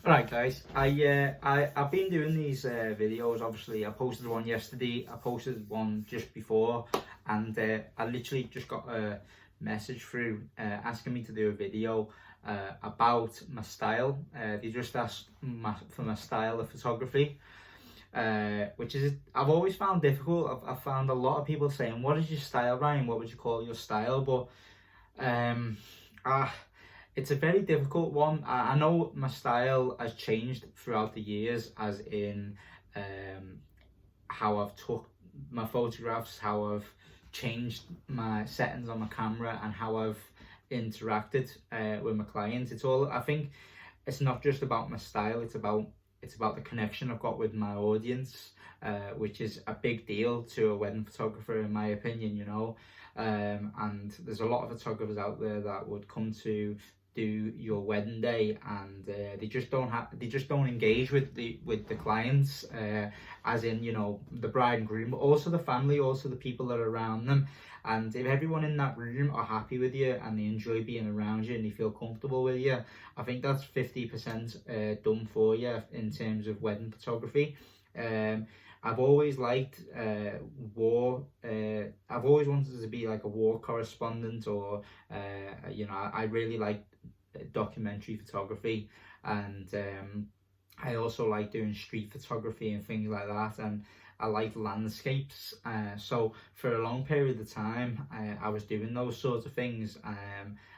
Alright guys, I've been doing these videos. Obviously I posted one yesterday, I posted one just before, and I literally just got a message through asking me to do a video about my style. They just asked for my style of photography, which is, I've always found difficult. I've found a lot of people saying, what is your style, Ryan? What would you call your style? But it's a very difficult one. I know my style has changed throughout the years, as in how I've took my photographs, how I've changed my settings on my camera, and how I've interacted with my clients. It's all, I think it's not just about my style, it's about the connection I've got with my audience, which is a big deal to a wedding photographer, in my opinion, you know. And there's a lot of photographers out there that would come to do your wedding day, and they just don't engage with the clients, as in, you know, the bride and groom, but also the family, also the people that are around them. And if everyone in that room are happy with you and they enjoy being around you and they feel comfortable with you, I think that's 50% done for you in terms of wedding photography. I've always liked war. I've always wanted to be like a war correspondent, or you know, I really like documentary photography, and I also like doing street photography and things like that, and I like landscapes. So for a long period of time, I was doing those sorts of things,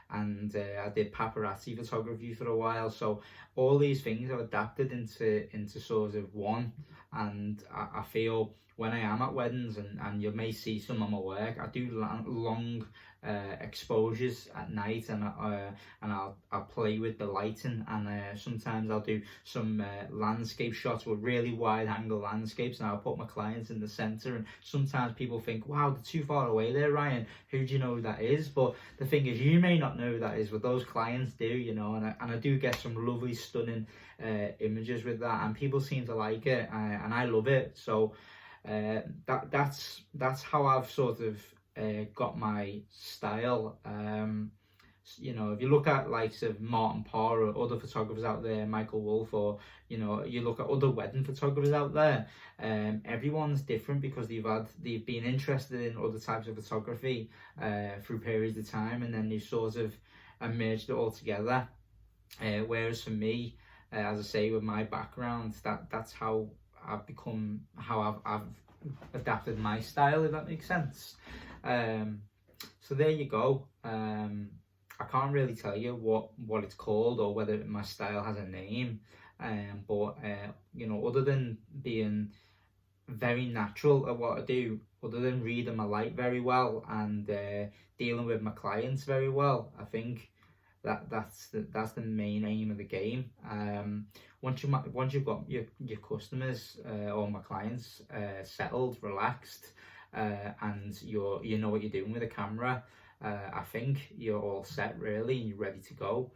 and I did paparazzi photography for a while. So all these things I've adapted into sort of one, and I feel when I am at weddings, and you may see some of my work, I do long exposures at night, and I'll play with the lighting, and sometimes I'll do some landscape shots with really wide angle landscapes, and I'll put my clients in the center. And sometimes people think, wow, they're too far away there, Ryan, who do you know who that is? But the thing is, you may not know who that is, but those clients do, you know. And I do get some lovely, stunning images with that, and people seem to like it, and I love it. So that's how I've sort of got my style. You know, if you look at likes of Martin Parr or other photographers out there, Michael Wolf, or you know, you look at other wedding photographers out there, everyone's different because they've been interested in other types of photography through periods of time, and then they've sort of merged it all together. Whereas for me, as I say, with my background, that's how I've become, how I've adapted my style, if that makes sense. So there you go. I can't really tell you what it's called, or whether my style has a name, but you know, other than being very natural at what I do, other than reading my light very well, and dealing with my clients very well, I think that's the main aim of the game. Once you've got your customers or my clients settled, relaxed, and you know what you're doing with the camera, I think you're all set really, and you're ready to go.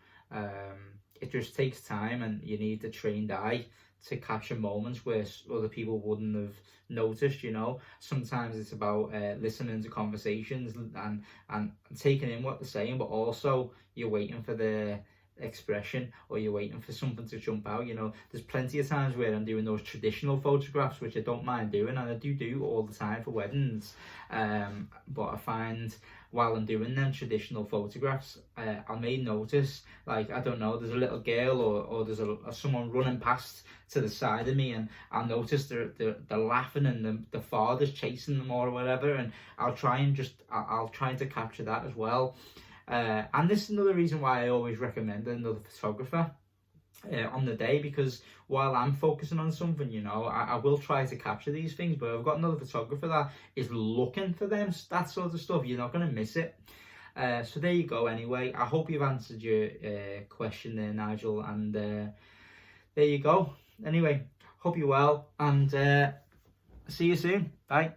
It just takes time, and you need a trained eye to capture moments where other people wouldn't have noticed, you know. Sometimes it's about listening to conversations and taking in what they're saying, but also you're waiting for the expression, or you're waiting for something to jump out, you know. There's plenty of times where I'm doing those traditional photographs, which I don't mind doing, and I do all the time for weddings, but I find while I'm doing them traditional photographs, I may notice, like, I don't know, there's a little girl, or there's someone running past to the side of me, and I'll notice they're laughing, and the father's chasing them or whatever, and I'll try to capture that as well. And this is another reason why I always recommend another photographer on the day, because while I'm focusing on something, you know, I will try to capture these things, but I've got another photographer that is looking for them, that sort of stuff. You're not going to miss it. So there you go. Anyway, I hope you've answered your question there, Nigel, and there you go. Anyway, hope you're well, and see you soon. Bye.